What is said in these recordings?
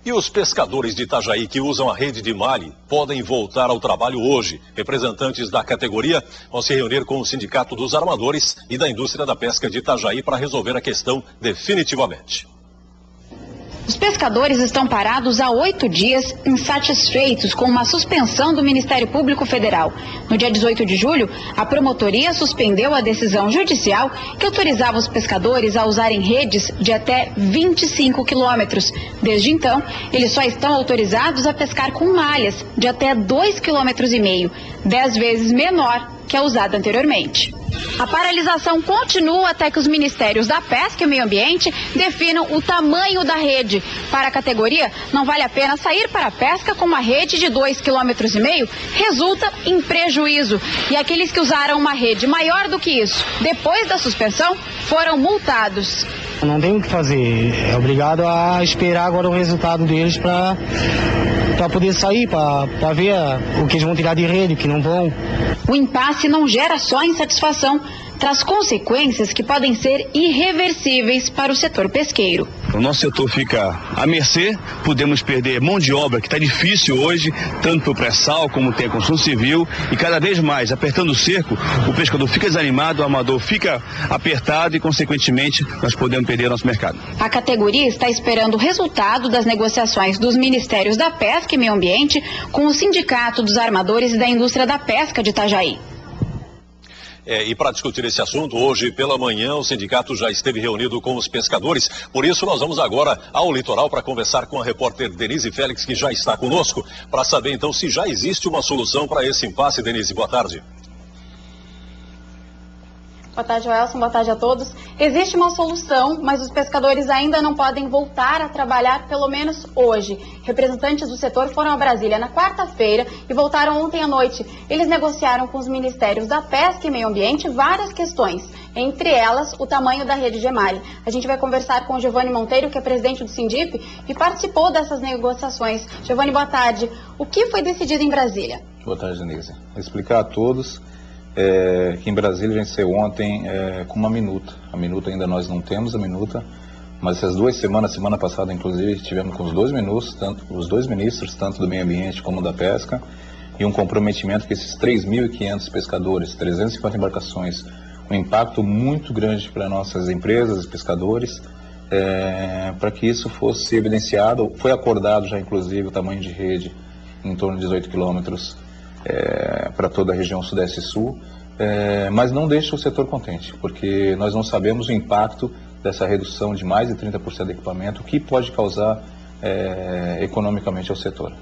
E os pescadores de Itajaí que usam a rede de malha podem voltar ao trabalho hoje. Representantes da categoria vão se reunir com o Sindicato dos Armadores e da Indústria da Pesca de Itajaí para resolver a questão definitivamente. Os pescadores estão parados há 8 dias, insatisfeitos com uma suspensão do Ministério Público Federal. No dia 18 de julho, a promotoria suspendeu a decisão judicial que autorizava os pescadores a usarem redes de até 25 quilômetros. Desde então, eles só estão autorizados a pescar com malhas de até 2,5 km, 10 vezes menor que a usada anteriormente. A paralisação continua até que os Ministérios da Pesca e Meio Ambiente definam o tamanho da rede. Para a categoria, não vale a pena sair para a pesca com uma rede de 2,5 km, resulta em prejuízo. E aqueles que usaram uma rede maior do que isso, depois da suspensão, foram multados. Não tem o que fazer, é obrigado a esperar agora o resultado deles para poder sair, para ver o que eles vão tirar de rede, o que não vão. O impasse não gera só insatisfação, traz consequências que podem ser irreversíveis para o setor pesqueiro. O nosso setor fica à mercê, podemos perder mão de obra que está difícil hoje, tanto para o pré-sal como tem a construção civil, e cada vez mais, apertando o cerco, o pescador fica desanimado, o amador fica apertado e, consequentemente, nós podemos perder nosso mercado. A categoria está esperando o resultado das negociações dos Ministérios da Pesca e Meio Ambiente com o Sindicato dos Armadores e da Indústria da Pesca de Itajaí. E para discutir esse assunto, hoje pela manhã o sindicato já esteve reunido com os pescadores. Por isso nós vamos agora ao litoral para conversar com a repórter Denise Félix, que já está conosco, para saber então se já existe uma solução para esse impasse. Denise, boa tarde. Boa tarde, Welson. Boa tarde a todos. Existe uma solução, mas os pescadores ainda não podem voltar a trabalhar, pelo menos hoje. Representantes do setor foram a Brasília na quarta-feira e voltaram ontem à noite. Eles negociaram com os Ministérios da Pesca e Meio Ambiente várias questões, entre elas o tamanho da rede de emalhe. A gente vai conversar com o Giovanni Monteiro, que é presidente do Sindip e participou dessas negociações. Giovanni, boa tarde. O que foi decidido em Brasília? Boa tarde, Denise. Vou explicar a todos que em Brasília a gente saiu ontem com uma minuta. A minuta ainda nós não temos a minuta, mas essas 2 semanas, semana passada inclusive, estivemos com os dois ministros, tanto do meio ambiente como da pesca, e um comprometimento que esses 3.500 pescadores, 350 embarcações, um impacto muito grande para nossas empresas, pescadores, para que isso fosse evidenciado. Foi acordado já inclusive o tamanho de rede em torno de 18 quilômetros, para toda a região Sudeste e Sul, mas não deixa o setor contente, porque nós não sabemos o impacto dessa redução de mais de 30% do equipamento, o que pode causar economicamente ao setor.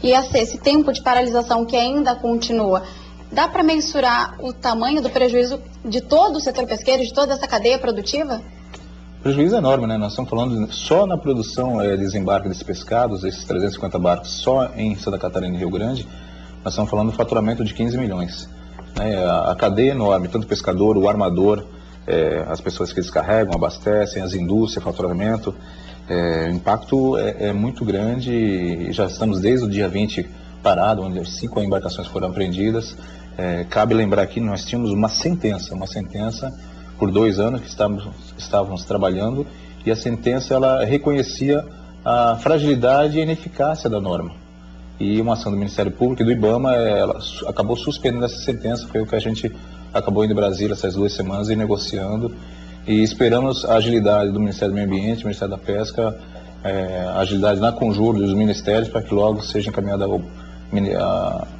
E esse tempo de paralisação que ainda continua, dá para mensurar o tamanho do prejuízo de todo o setor pesqueiro, de toda essa cadeia produtiva? O prejuízo é enorme, né? Nós estamos falando só na produção desembarque desses pescados, esses 350 barcos só em Santa Catarina e Rio Grande. Nós estamos falando do faturamento de 15 milhões. A cadeia é enorme, tanto o pescador, o armador, as pessoas que descarregam, abastecem, as indústrias, faturamento. O impacto é muito grande e já estamos desde o dia 20 parado, onde 5 embarcações foram apreendidas. Cabe lembrar que nós tínhamos uma sentença por 2 anos que estávamos trabalhando, e a sentença ela reconhecia a fragilidade e a ineficácia da norma. E uma ação do Ministério Público e do IBAMA, ela acabou suspendendo essa sentença. Foi o que a gente acabou indo em Brasília essas 2 semanas e negociando, e esperamos a agilidade do Ministério do Meio Ambiente, do Ministério da Pesca, a agilidade na conjunto dos ministérios, para que logo seja encaminhada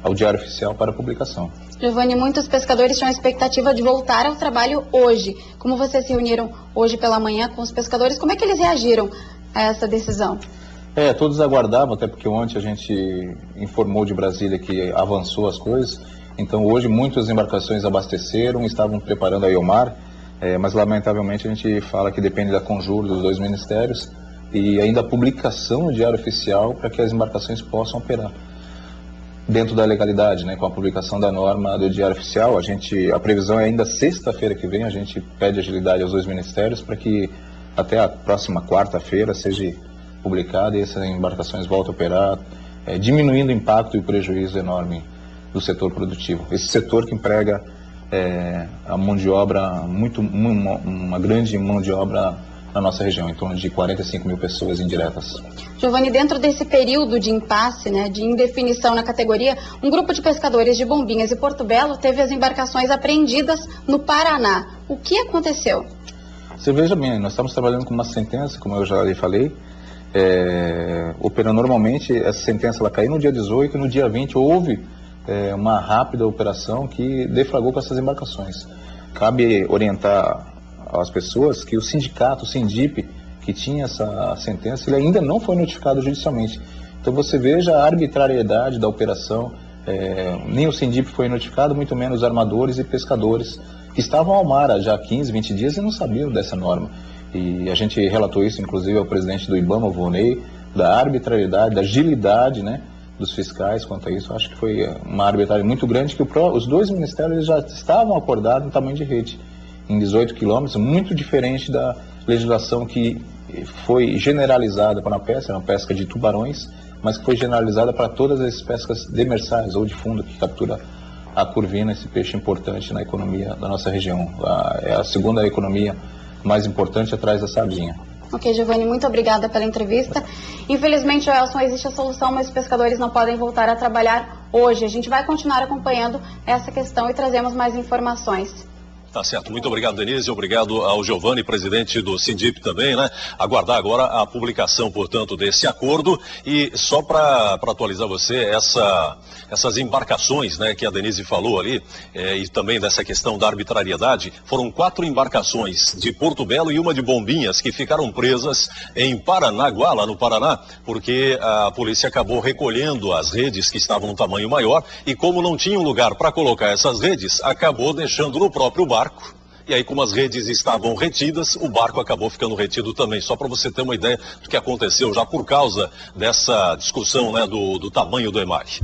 ao Diário Oficial para publicação. Giovanni, muitos pescadores tinham a expectativa de voltar ao trabalho hoje. Como vocês se reuniram hoje pela manhã com os pescadores, como é que eles reagiram a essa decisão? Todos aguardavam, até porque ontem a gente informou de Brasília que avançou as coisas. Então hoje muitas embarcações abasteceram, estavam preparando a Iomar, mas lamentavelmente a gente fala que depende da conjura dos 2 ministérios e ainda a publicação no Diário Oficial para que as embarcações possam operar dentro da legalidade, com a publicação da norma do Diário Oficial. A previsão é ainda sexta-feira que vem. A gente pede agilidade aos 2 ministérios para que até a próxima quarta-feira seja publicada e essas embarcações voltem a operar, diminuindo o impacto e o prejuízo enorme do setor produtivo. Esse setor que emprega a mão de obra, uma grande mão de obra na nossa região, em torno de 45 mil pessoas indiretas. Giovanni, dentro desse período de impasse, né, de indefinição na categoria, um grupo de pescadores de Bombinhas e Porto Belo teve as embarcações apreendidas no Paraná. O que aconteceu? Você veja bem, nós estamos trabalhando com uma sentença, como eu já lhe falei, normalmente essa sentença ela caiu no dia 18 e no dia 20 houve uma rápida operação que deflagrou com essas embarcações. Cabe orientar às pessoas que o sindicato, o Sindip, que tinha essa sentença, ele ainda não foi notificado judicialmente. Então você veja a arbitrariedade da operação, nem o Sindip foi notificado, muito menos os armadores e pescadores que estavam ao mar há já 15, 20 dias e não sabiam dessa norma. E a gente relatou isso, inclusive, ao presidente do IBAMA, o Vonei, da arbitrariedade, da agilidade, né, dos fiscais quanto a isso. Acho que foi uma arbitrariedade muito grande, que os dois ministérios já estavam acordados no tamanho de rede, em 18 quilômetros, muito diferente da legislação que foi generalizada para a pesca, uma pesca de tubarões, mas que foi generalizada para todas as pescas demersais ou de fundo, que captura a curvina, esse peixe importante na economia da nossa região. É a segunda economia mais importante atrás da sardinha. Ok, Giovanni, muito obrigada pela entrevista. Infelizmente, Elson, existe a solução, mas os pescadores não podem voltar a trabalhar hoje. A gente vai continuar acompanhando essa questão e trazemos mais informações. Tá certo, muito obrigado, Denise, obrigado ao Giovanni, presidente do Sindip também, né? Aguardar agora a publicação, portanto, desse acordo. E só para atualizar você, essas embarcações, né, que a Denise falou ali, e também dessa questão da arbitrariedade, foram 4 embarcações de Porto Belo e uma de Bombinhas que ficaram presas em Paranaguá, lá no Paraná, porque a polícia acabou recolhendo as redes que estavam num tamanho maior e como não tinha um lugar para colocar essas redes, acabou deixando no próprio barco. E aí, como as redes estavam retidas, o barco acabou ficando retido também. Só para você ter uma ideia do que aconteceu já por causa dessa discussão, né, do tamanho do embarque.